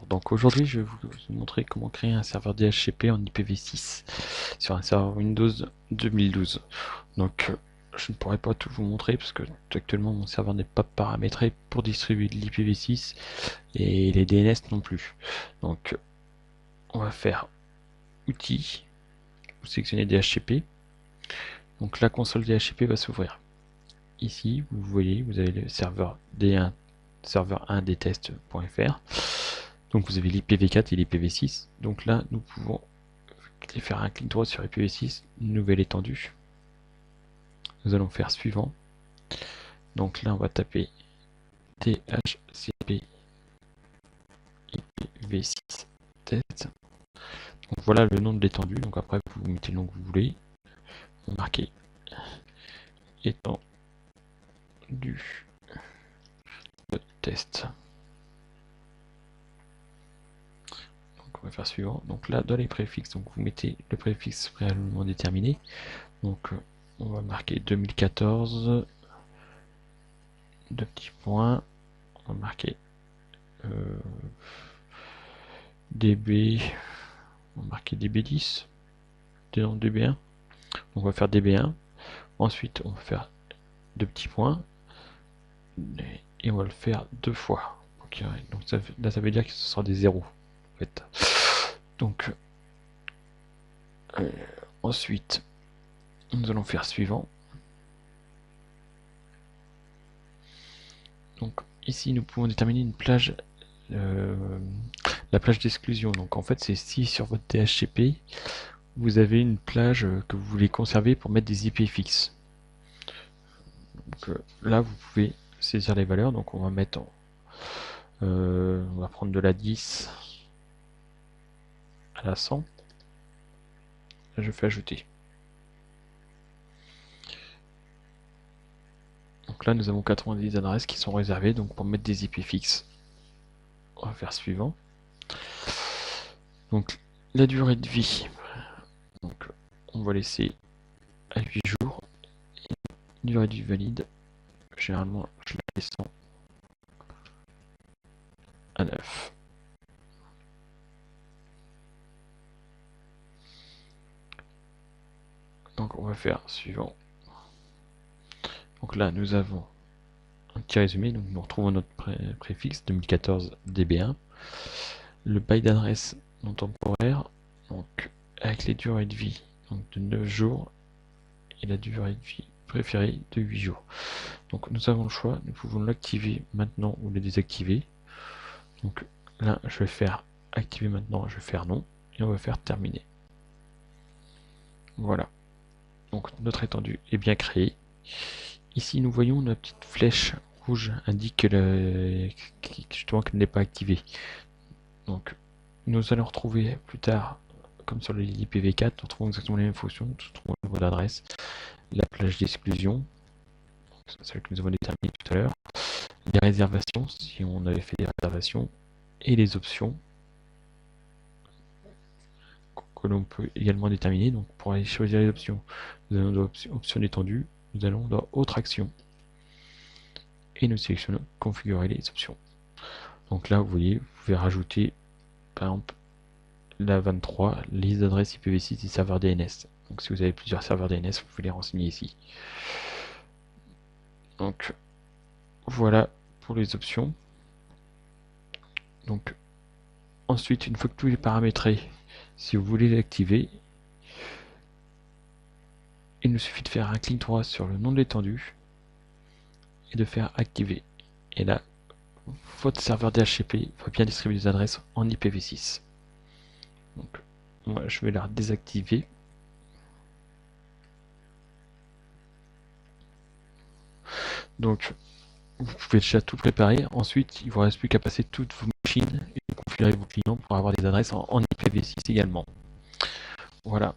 Donc aujourd'hui, je vais vous montrer comment créer un serveur DHCP en IPv6 sur un serveur Windows 2012. Donc je ne pourrai pas tout vous montrer parce que actuellement mon serveur n'est pas paramétré pour distribuer de l'IPv6 et les DNS non plus. Donc on va faire outils, vous sélectionnez DHCP. Donc la console DHCP va s'ouvrir. Ici, vous voyez, vous avez le serveur D1, serveur 1 dtest.fr. Donc vous avez l'IPv4 et l'IPv6. Donc là, nous pouvons faire un clic droit sur IPv6, nouvelle étendue. Nous allons faire suivant. Donc là, on va taper DHCP IPv6 test. Donc voilà le nom de l'étendue. Donc après, vous mettez le nom que vous voulez. Vous marquez étendue de test. Donc on va faire suivant. Donc là, dans les préfixes, donc vous mettez le préfixe préalablement déterminé. Donc on va marquer 2014, deux petits points, on va marquer DB, on va marquer DB10, DB1, donc on va faire DB1, ensuite on va faire deux petits points, et on va le faire deux fois. Okay, donc là ça veut dire que ce sera des zéros en fait. Donc ensuite nous allons faire suivant. Donc ici nous pouvons déterminer une plage, la plage d'exclusion. Donc en fait c'est si sur votre DHCP vous avez une plage que vous voulez conserver pour mettre des IP fixes. Donc là vous pouvez saisir les valeurs. Donc on va mettre on va prendre de la 10 à la 100. Là je fais ajouter. Donc là nous avons 90 adresses qui sont réservées donc pour mettre des IP fixes. On va faire suivant. Donc la durée de vie, donc on va laisser à 8 jours. Et durée de vie valide, généralement je la descends à 9. Donc on va faire suivant. Donc là nous avons un petit résumé, donc nous retrouvons notre préfixe 2014 DB1, le byte d'adresse non temporaire, donc avec les durées de vie donc de 9 jours et la durée de vie préférée de 8 jours. Donc nous avons le choix, nous pouvons l'activer maintenant ou le désactiver. Donc là je vais faire activer maintenant, je vais faire non, et on va faire terminer. Voilà, donc notre étendue est bien créée. Ici nous voyons notre petite flèche rouge indique justement qu'elle n'est pas activée. Donc nous allons retrouver plus tard, comme sur l'IPv4, nous retrouvons exactement les mêmes fonctions, nous retrouvons le niveau d'adresse, la plage d'exclusion, celle que nous avons déterminée tout à l'heure, les réservations, si on avait fait des réservations, et les options que l'on peut également déterminer. Donc pour aller choisir les options, nous allons dans option d'étendue, nous allons dans autre action, et nous sélectionnons configurer les options. Donc là vous voyez, vous pouvez rajouter par exemple la 23, liste d'adresses IPv6 des serveurs DNS. Donc si vous avez plusieurs serveurs DNS, vous pouvez les renseigner ici. Donc voilà pour les options. Donc ensuite, une fois que tout est paramétré, si vous voulez l'activer, il nous suffit de faire un clic droit sur le nom de l'étendue et de faire activer. Et là, votre serveur DHCP va bien distribuer des adresses en IPv6. Donc, moi, je vais la désactiver. Donc, vous pouvez déjà tout préparer. Ensuite, il ne vous reste plus qu'à passer toutes vos machines et configurer vos clients pour avoir des adresses en IPv6 également. Voilà.